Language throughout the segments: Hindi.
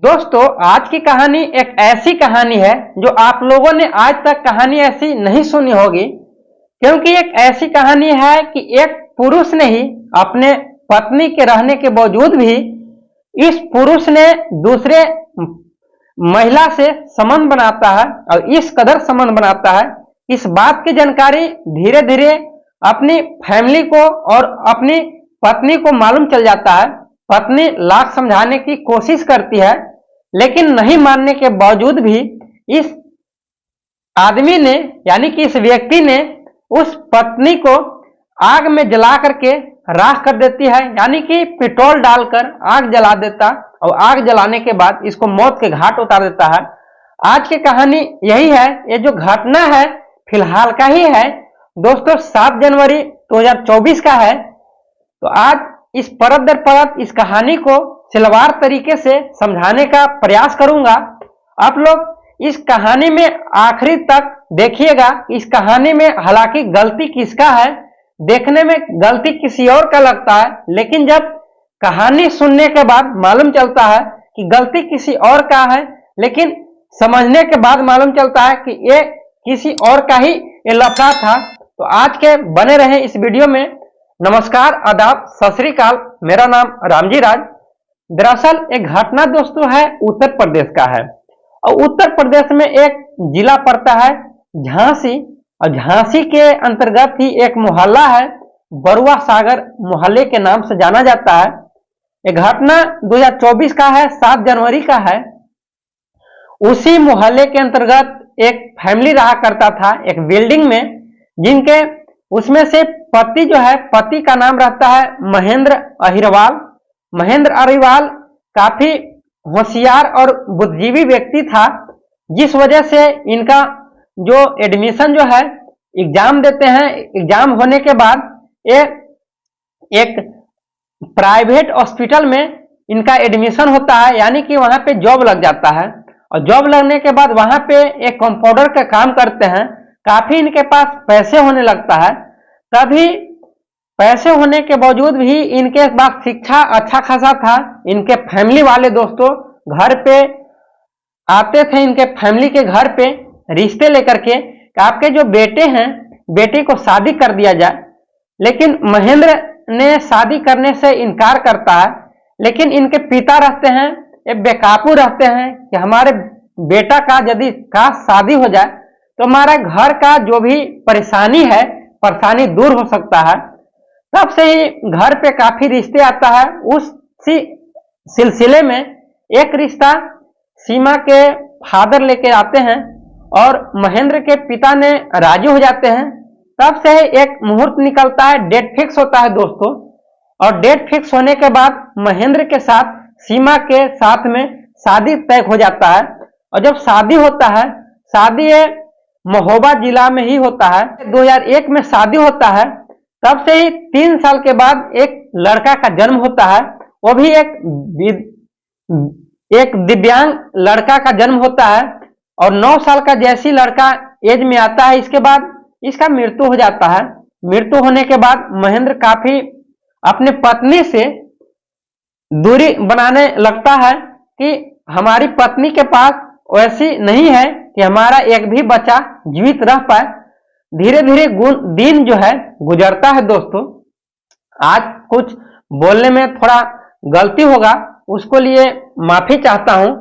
दोस्तों, आज की कहानी एक ऐसी कहानी है जो आप लोगों ने आज तक कहानी ऐसी नहीं सुनी होगी, क्योंकि एक ऐसी कहानी है कि एक पुरुष ने ही अपने पत्नी के रहने के बावजूद भी इस पुरुष ने दूसरे महिला से संबंध बनाता है और इस कदर संबंध बनाता है। इस बात की जानकारी धीरे धीरे अपनी फैमिली को और अपनी पत्नी को मालूम चल जाता है। पत्नी लाख समझाने की कोशिश करती है, लेकिन नहीं मानने के बावजूद भी इस आदमी ने यानी कि इस व्यक्ति ने उस पत्नी को आग में जला करके राख कर देती है, यानी कि पेट्रोल डालकर आग जला देता और आग जलाने के बाद इसको मौत के घाट उतार देता है। आज की कहानी यही है। ये जो घटना है फिलहाल का ही है दोस्तों, 7 जनवरी 2024 का है। तो आज इस परत दर परत इस कहानी को सिलवार तरीके से समझाने का प्रयास करूंगा। आप लोग इस कहानी में आखिरी तक देखिएगा। इस कहानी में हालांकि गलती किसका है, देखने में गलती किसी और का लगता है, लेकिन जब कहानी सुनने के बाद मालूम चलता है कि गलती किसी और का है, लेकिन समझने के बाद मालूम चलता है कि ये किसी और का ही ये लफड़ा था। तो आज के बने रहे इस वीडियो में। नमस्कार, आदाब, सत श्री अकाल। मेरा नाम रामजी राज। दरअसल एक घटना दोस्तों है उत्तर प्रदेश का है, और उत्तर प्रदेश में एक जिला पड़ता है झांसी, और झांसी के अंतर्गत ही एक मोहल्ला है बरुआ सागर मोहल्ले के नाम से जाना जाता है। एक घटना 2024 का है, 7 जनवरी का है। उसी मोहल्ले के अंतर्गत एक फैमिली रहा करता था एक बिल्डिंग में, जिनके उसमें से पति जो है, पति का नाम रहता है महेंद्र अहिरवाल। महेंद्र अहिरवाल काफी होशियार और बुद्धिजीवी व्यक्ति था, जिस वजह से इनका जो एडमिशन जो है एग्जाम देते हैं, एग्जाम होने के बाद एक प्राइवेट हॉस्पिटल में इनका एडमिशन होता है, यानी कि वहां पे जॉब लग जाता है। और जॉब लगने के बाद वहां पे एक कंपाउंडर का काम करते हैं। काफी इनके पास पैसे होने लगता है। तभी पैसे होने के बावजूद भी इनके पास शिक्षा अच्छा खासा था। इनके फैमिली वाले दोस्तों घर पे आते थे, इनके फैमिली के घर पे रिश्ते लेकर के कि आपके जो बेटे हैं, बेटी को शादी कर दिया जाए। लेकिन महेंद्र ने शादी करने से इनकार करता है, लेकिन इनके पिता रहते हैं, ये बेकाबू रहते हैं कि हमारे बेटा का यदि शादी हो जाए तो हमारा घर का जो भी परेशानी दूर हो सकता है। तब से ही घर पे काफी रिश्ते आता है। उसी सिलसिले में एक रिश्ता सीमा के फादर लेके आते हैं और महेंद्र के पिता ने राजी हो जाते हैं। तब से एक मुहूर्त निकलता है, डेट फिक्स होता है दोस्तों। और डेट फिक्स होने के बाद महेंद्र के साथ सीमा के साथ में शादी तय हो जाता है। और जब शादी होता है, शादी महोबा जिला में ही होता है। 2001 में शादी होता है। तब से ही 3 साल के बाद एक लड़का का जन्म होता है। वो भी एक दिव्यांग लड़का का जन्म होता है। और 9 साल का जैसी लड़का एज में आता है, इसके बाद इसका मृत्यु हो जाता है। मृत्यु होने के बाद महेंद्र काफी अपने पत्नी से दूरी बनाने लगता है कि हमारी पत्नी के पास वैसी नहीं है कि हमारा एक भी बच्चा जीवित रह पाए। धीरे धीरे दिन जो है गुजरता है दोस्तों। आज कुछ बोलने में थोड़ा गलती होगा, उसको लिए माफी चाहता हूं,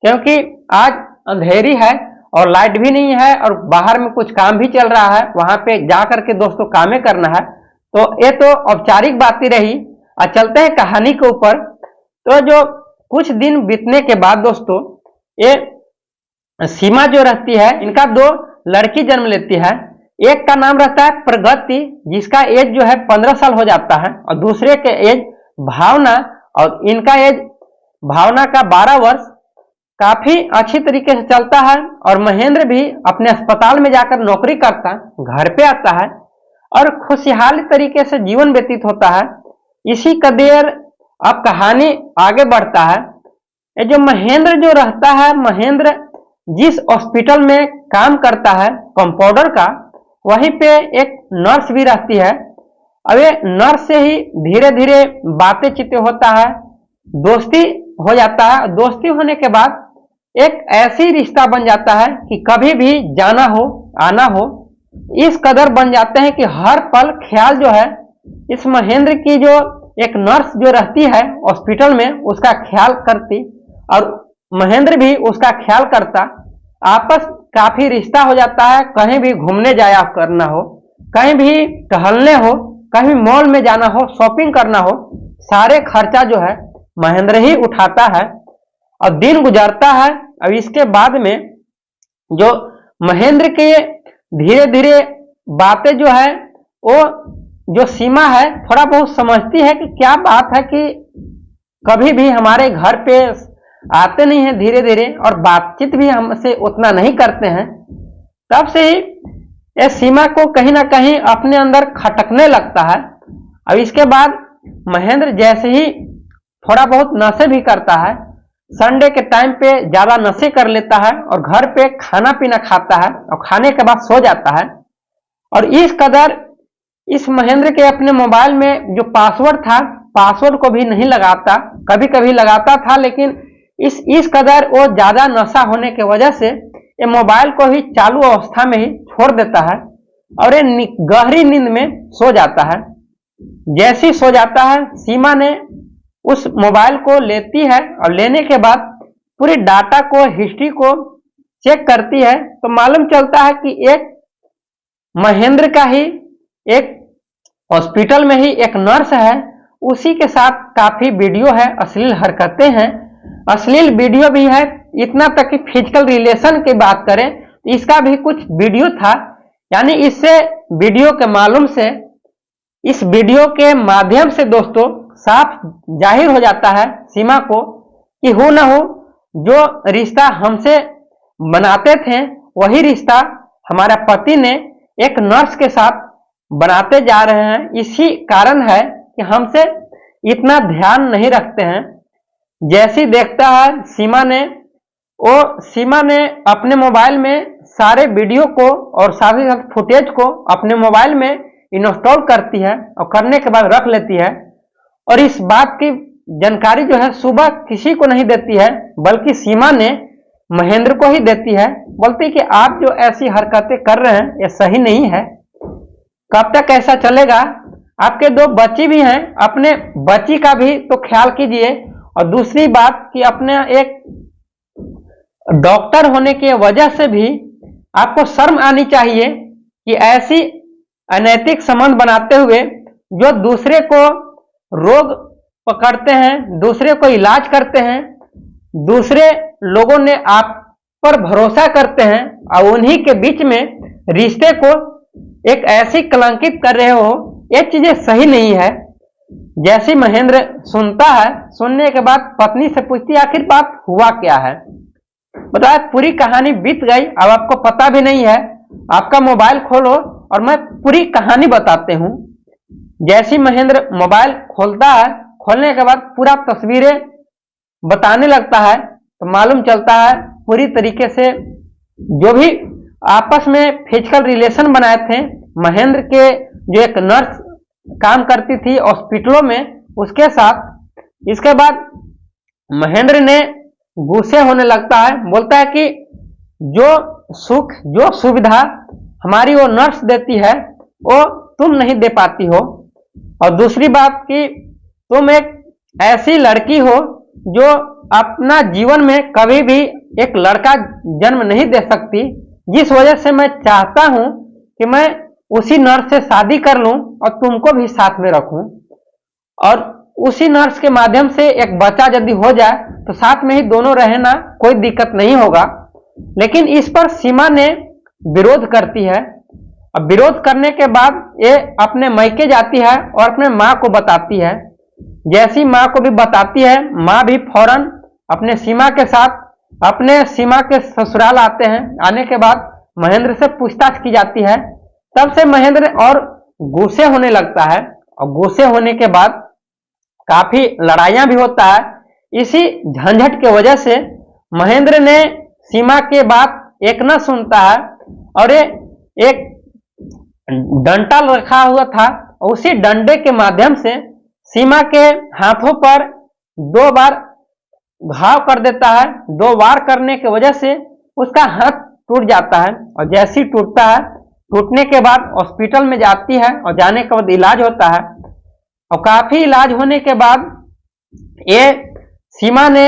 क्योंकि आज अंधेरी है और लाइट भी नहीं है और बाहर में कुछ काम भी चल रहा है, वहां पे जा करके दोस्तों कामें करना है। तो ये तो औपचारिक बातें रही। और चलते हैं कहानी के ऊपर। तो जो कुछ दिन बीतने के बाद दोस्तों, ये सीमा जो रहती है, इनका 2 लड़की जन्म लेती है। एक का नाम रहता है प्रगति, जिसका एज जो है 15 साल हो जाता है, और दूसरे के एज भावना, और इनका एज भावना का 12 वर्ष। काफी अच्छी तरीके से चलता है और महेंद्र भी अपने अस्पताल में जाकर नौकरी करता है, घर पे आता है और खुशहाल तरीके से जीवन व्यतीत होता है। इसी कदर अब कहानी आगे बढ़ता है। ये जो महेंद्र जो रहता है, महेंद्र जिस हॉस्पिटल में काम करता है कंपाउंडर का, वहीं पे एक नर्स भी रहती है। अब ये नर्स से ही धीरे धीरे बातें चितें होता है, दोस्ती हो जाता है। दोस्ती होने के बाद एक ऐसी रिश्ता बन जाता है कि कभी भी जाना हो आना हो, इस कदर बन जाते हैं कि हर पल ख्याल जो है इस महेंद्र की जो एक नर्स जो रहती है हॉस्पिटल में उसका ख्याल करती और महेंद्र भी उसका ख्याल करता। आपस काफी रिश्ता हो जाता है। कहीं भी घूमने जाया करना हो, कहीं भी टहलने हो, कहीं मॉल में जाना हो, शॉपिंग करना हो, सारे खर्चा जो है महेंद्र ही उठाता है। और दिन गुजरता है। अब इसके बाद में जो महेंद्र के धीरे धीरे बातें जो है वो जो सीमा है थोड़ा बहुत समझती है कि क्या बात है कि कभी भी हमारे घर पे आते नहीं है धीरे धीरे और बातचीत भी हमसे उतना नहीं करते हैं। तब से ही ये सीमा को कहीं ना कहीं अपने अंदर खटकने लगता है। अब इसके बाद महेंद्र जैसे ही थोड़ा बहुत नशे भी करता है, संडे के टाइम पे ज्यादा नशे कर लेता है और घर पे खाना पीना खाता है और खाने के बाद सो जाता है। और इस कदर इस महेंद्र के अपने मोबाइल में जो पासवर्ड था, पासवर्ड को भी नहीं लगाता, कभी कभी लगाता था, लेकिन इस कदर वो ज्यादा नशा होने की वजह से ये मोबाइल को ही चालू अवस्था में ही छोड़ देता है और ये गहरी नींद में सो जाता है। जैसे ही सो जाता है, सीमा ने उस मोबाइल को लेती है और लेने के बाद पूरी डाटा को, हिस्ट्री को चेक करती है तो मालूम चलता है कि एक महेंद्र का ही एक हॉस्पिटल में ही एक नर्स है, उसी के साथ काफी वीडियो है, अश्लील हरकतें हैं, अश्लील वीडियो भी है। इतना तक कि फिजिकल रिलेशन की बात करें तो इसका भी कुछ वीडियो था। यानी इससे वीडियो के मालूम से, इस वीडियो के माध्यम से दोस्तों साफ जाहिर हो जाता है सीमा को कि हो ना हो जो रिश्ता हमसे बनाते थे वही रिश्ता हमारा पति ने एक नर्स के साथ बनाते जा रहे हैं। इसी कारण है कि हमसे इतना ध्यान नहीं रखते हैं। जैसी देखता है सीमा ने अपने मोबाइल में सारे वीडियो को और साथ ही साथ फुटेज को अपने मोबाइल में इंस्टॉल करती है और करने के बाद रख लेती है। और इस बात की जानकारी जो है सुबह किसी को नहीं देती है, बल्कि सीमा ने महेंद्र को ही देती है। बोलती कि आप जो ऐसी हरकतें कर रहे हैं ये सही नहीं है, कब तक ऐसा चलेगा? आपके 2 बच्ची भी हैं, अपने बच्ची का भी तो ख्याल कीजिए। और दूसरी बात कि अपने एक डॉक्टर होने की वजह से भी आपको शर्म आनी चाहिए कि ऐसी अनैतिक संबंध बनाते हुए जो दूसरे को रोग पकड़ते हैं, दूसरे को इलाज करते हैं, दूसरे लोगों ने आप पर भरोसा करते हैं और उन्हीं के बीच में रिश्ते को एक ऐसी कलंकित कर रहे हो, ये चीजें सही नहीं है। जैसे महेंद्र सुनता है, सुनने के बाद पत्नी से पूछती है आखिर बात हुआ क्या है। बताया पूरी कहानी बीत गई, अब आपको पता भी नहीं है, आपका मोबाइल खोलो और मैं पूरी कहानी बताते हूं। जैसे महेंद्र मोबाइल खोलता है, खोलने के बाद पूरा तस्वीरें बताने लगता है तो मालूम चलता है पूरी तरीके से जो भी आपस में फिजिकल रिलेशन बनाए थे महेंद्र के जो एक नर्स काम करती थी हॉस्पिटलों में उसके साथ। इसके बाद महेंद्र ने गुस्से होने लगता है, बोलता है कि जो सुख जो सुविधा हमारी वो नर्स देती है वो तुम नहीं दे पाती हो। और दूसरी बात कि तुम एक ऐसी लड़की हो जो अपना जीवन में कभी भी एक लड़का जन्म नहीं दे सकती, जिस वजह से मैं चाहता हूं कि मैं उसी नर्स से शादी कर लूं और तुमको भी साथ में रखूं और उसी नर्स के माध्यम से एक बच्चा यदि हो जाए तो साथ में ही दोनों रहना, कोई दिक्कत नहीं होगा। लेकिन इस पर सीमा ने विरोध करती है। अब विरोध करने के बाद ये अपने मायके जाती है और अपने माँ को बताती है। जैसी माँ को भी बताती है, माँ भी फौरन अपने सीमा के साथ अपने सीमा के ससुराल आते हैं। आने के बाद महेंद्र से पूछताछ की जाती है। तब से महेंद्र और गुस्से होने लगता है और गुस्से होने के बाद काफी लड़ाइयां भी होता है। इसी झंझट के वजह से महेंद्र ने सीमा के बात एक न सुनता है और ये एक डंडा रखा हुआ था, उसी डंडे के माध्यम से सीमा के हाथों पर 2 बार घाव कर देता है। 2 वार करने की वजह से उसका हाथ टूट जाता है और जैसे ही टूटता है, टूटने के बाद हॉस्पिटल में जाती है और जाने के बाद इलाज होता है और काफी इलाज होने के बाद ये सीमा ने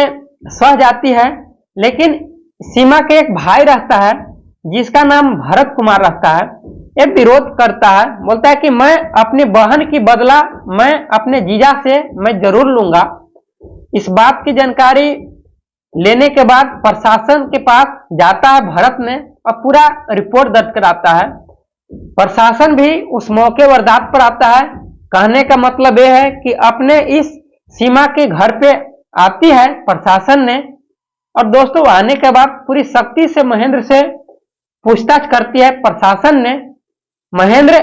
सह जाती है। लेकिन सीमा के एक भाई रहता है जिसका नाम भरत कुमार रहता है। ये विरोध करता है, बोलता है कि मैं अपनी बहन की बदला मैं अपने जीजा से मैं जरूर लूंगा। इस बात की जानकारी लेने के बाद प्रशासन के पास जाता है भरत ने और पूरा रिपोर्ट दर्ज कराता है। प्रशासन भी उस मौके वारदात पर आता है। कहने का मतलब यह है कि अपने इस सीमा के घर पे आती है प्रशासन ने और दोस्तों आने के बाद पूरी सख्ती से महेंद्र से पूछताछ करती है प्रशासन ने। महेंद्र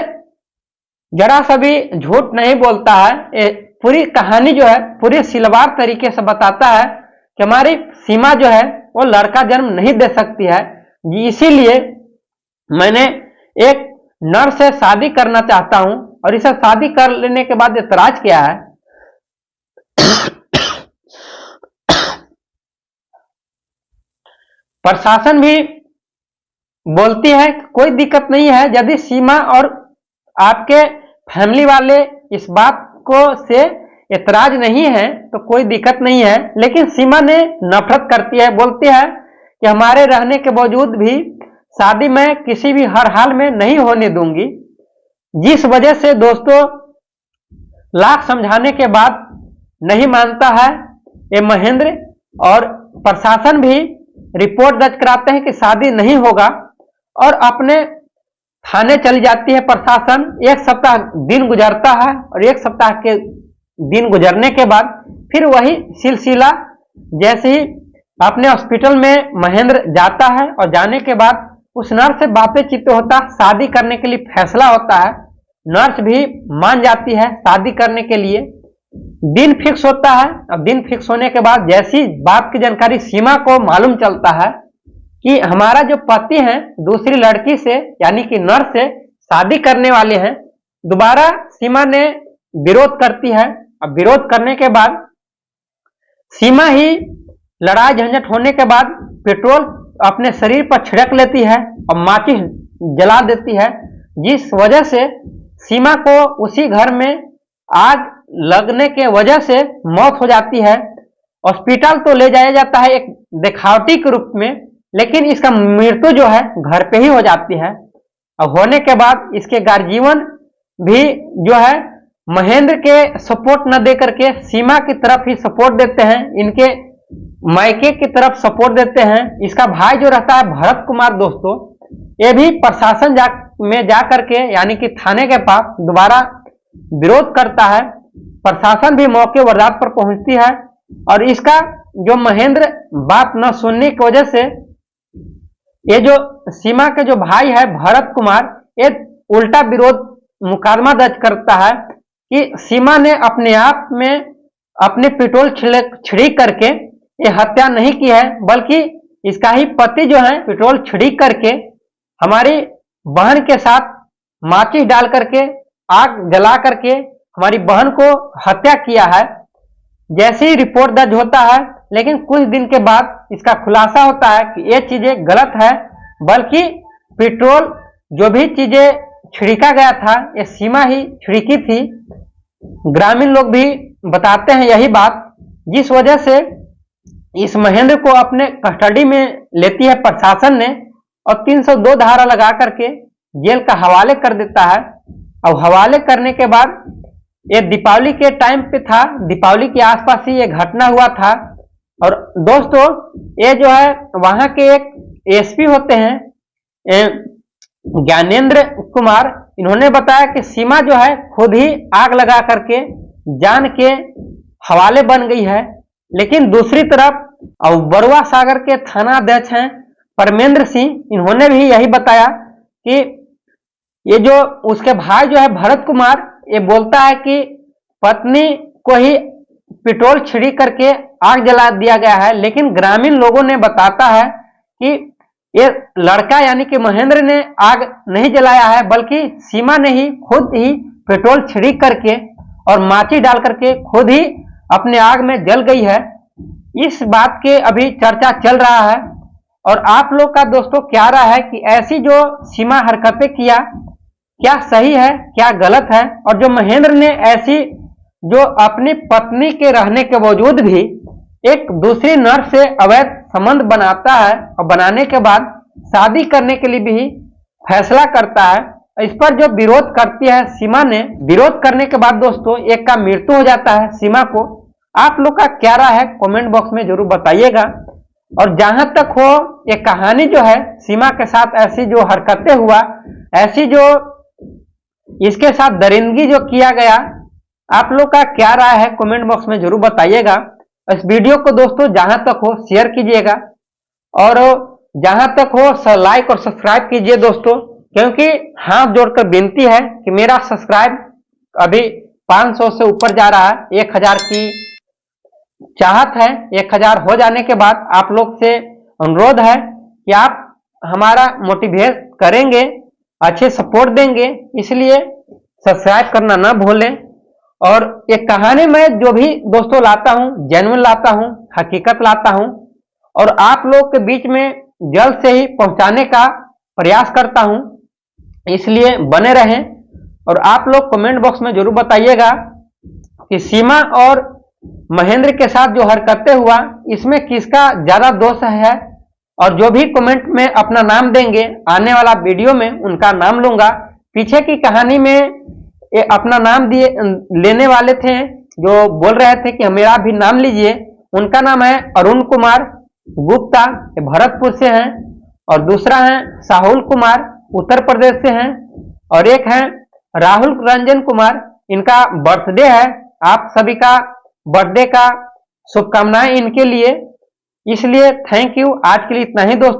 जरा सा भी झूठ नहीं बोलता है। पूरी कहानी जो है पूरी सिलवार तरीके से बताता है कि हमारी सीमा जो है वो लड़का जन्म नहीं दे सकती है, इसीलिए मैंने एक नर से शादी करना चाहता हूं और इसे शादी कर लेने के बाद ऐतराज किया है। प्रशासन भी बोलती है कोई दिक्कत नहीं है, यदि सीमा और आपके फैमिली वाले इस बात को से ऐतराज नहीं है तो कोई दिक्कत नहीं है। लेकिन सीमा ने नफरत करती है, बोलती है कि हमारे रहने के बावजूद भी शादी मैं किसी भी हर हाल में नहीं होने दूंगी। जिस वजह से दोस्तों लाख समझाने के बाद नहीं मानता है ये महेंद्र और प्रशासन भी रिपोर्ट दर्ज कराते हैं कि शादी नहीं होगा और अपने थाने चली जाती है प्रशासन। 1 सप्ताह दिन गुजरता है और 1 सप्ताह के दिन गुजरने के बाद फिर वही सिलसिला, जैसे ही अपने हॉस्पिटल में महेंद्र जाता है और जाने के बाद उस नर्स से बातें चित्त होता, शादी करने के लिए फैसला होता है। नर्स भी मान जाती है शादी करने के लिए। दिन फिक्स होता है। अब दिन फिक्स होने के बाद जैसी बात की जानकारी सीमा को मालूम चलता है कि हमारा जो पति हैं दूसरी लड़की से यानी कि नर्स से शादी करने वाले हैं, दोबारा सीमा ने विरोध करती है। अब विरोध करने के बाद सीमा ही लड़ाई झंझट होने के बाद पेट्रोल अपने शरीर पर छिड़क लेती है और माचिस जला देती है, जिस वजह से सीमा को उसी घर में आग लगने के वजह से मौत हो जाती है। हॉस्पिटल तो ले जाया जाता है एक दिखावटी के रूप में, लेकिन इसका मृत्यु जो है घर पे ही हो जाती है। अब होने के बाद इसके गार्जियन भी जो है महेंद्र के सपोर्ट न दे करके सीमा की तरफ ही सपोर्ट देते हैं, इनके मायके की तरफ सपोर्ट देते हैं। इसका भाई जो रहता है भरत कुमार दोस्तों, ये भी प्रशासन में जा करके यानी कि थाने के पास दोबारा विरोध करता है। प्रशासन भी मौके वारदात पर पहुंचती है और इसका जो महेंद्र बात न सुनने की वजह से ये जो सीमा के जो भाई है भरत कुमार, ये उल्टा विरोध मुकदमा दर्ज करता है कि सीमा ने अपने आप में अपने पेट्रोल छिड़क करके ये हत्या नहीं की है, बल्कि इसका ही पति जो है पेट्रोल छिड़क करके हमारी बहन के साथ माचिस डाल करके आग जला करके हमारी बहन को हत्या किया है। जैसे ही रिपोर्ट दर्ज होता है, लेकिन कुछ दिन के बाद इसका खुलासा होता है कि ये चीजें गलत है, बल्कि पेट्रोल जो भी चीजें छिड़का गया था ये सीमा ही छिड़की थी। ग्रामीण लोग भी बताते हैं यही बात, जिस वजह से इस महेंद्र को अपने कस्टडी में लेती है प्रशासन ने और 302 धारा लगा करके जेल का हवाले कर देता है। अब हवाले करने के बाद ये दीपावली के टाइम पे था, दीपावली के आसपास ही ये घटना हुआ था। और दोस्तों ये जो है वहां के एक एसपी होते हैं ज्ञानेंद्र कुमार, इन्होंने बताया कि सीमा जो है खुद ही आग लगा करके जान के हवाले बन गई है। लेकिन दूसरी तरफ और बरुआ सागर के थाना अध्यक्ष हैं परमेंद्र सिंह, इन्होंने भी यही बताया कि ये जो उसके भाई जो है भरत कुमार, ये बोलता है कि पत्नी को ही पेट्रोल छिड़क करके आग जला दिया गया है। लेकिन ग्रामीण लोगों ने बताता है कि ये लड़का यानी कि महेंद्र ने आग नहीं जलाया है, बल्कि सीमा ने ही खुद ही पेट्रोल छिड़क करके और माचिस डाल करके खुद ही अपने आग में जल गई है। इस बात के अभी चर्चा चल रहा है। और आप लोग का दोस्तों क्या राय है कि ऐसी जो सीमा हरकतें किया क्या सही है क्या गलत है, और जो महेंद्र ने ऐसी जो अपनी पत्नी के रहने के बावजूद भी एक दूसरी नर्स से अवैध संबंध बनाता है और बनाने के बाद शादी करने के लिए भी फैसला करता है, इस पर जो विरोध करती है सीमा ने, विरोध करने के बाद दोस्तों एक का मृत्यु हो जाता है सीमा को। आप लोग का क्या राय है कमेंट बॉक्स में जरूर बताइएगा। और जहां तक हो ये कहानी जो है सीमा के साथ ऐसी जो हरकतें हुआ, ऐसी जो इसके साथ दरिंदगी जो किया गया, आप लोग का क्या राय है कमेंट बॉक्स में जरूर बताइएगा। इस वीडियो को दोस्तों जहां तक हो शेयर कीजिएगा और जहां तक हो लाइक और सब्सक्राइब कीजिए दोस्तों, क्योंकि हाथ जोड़कर विनती है कि मेरा सब्सक्राइब अभी 500 से ऊपर जा रहा है, 1000 की चाहत है। 1000 हो जाने के बाद आप लोग से अनुरोध है कि आप हमारा मोटिवेट करेंगे, अच्छे सपोर्ट देंगे, इसलिए सब्सक्राइब करना ना भूलें। और एक कहानी में जो भी दोस्तों लाता हूं जेन्युइन लाता हूं, हकीकत लाता हूं और आप लोग के बीच में जल्द से ही पहुंचाने का प्रयास करता हूं, इसलिए बने रहें। और आप लोग कमेंट बॉक्स में जरूर बताइएगा कि सीमा और महेंद्र के साथ जो हरकतें हुआ इसमें किसका ज्यादा दोष है। और जो भी कमेंट में अपना नाम देंगे आने वाला वीडियो में उनका नाम लूंगा। पीछे की कहानी में ये अपना नाम दिए लेने वाले थे जो बोल रहे थे कि मेरा भी नाम लीजिए, उनका नाम है अरुण कुमार गुप्ता, भरतपुर से हैं। और दूसरा है साहुल कुमार, उत्तर प्रदेश से हैं। और एक है राहुल रंजन कुमार, इनका बर्थडे है। आप सभी का बर्थडे का शुभकामनाएं इनके लिए। इसलिए थैंक यू। आज के लिए इतना ही दोस्तों।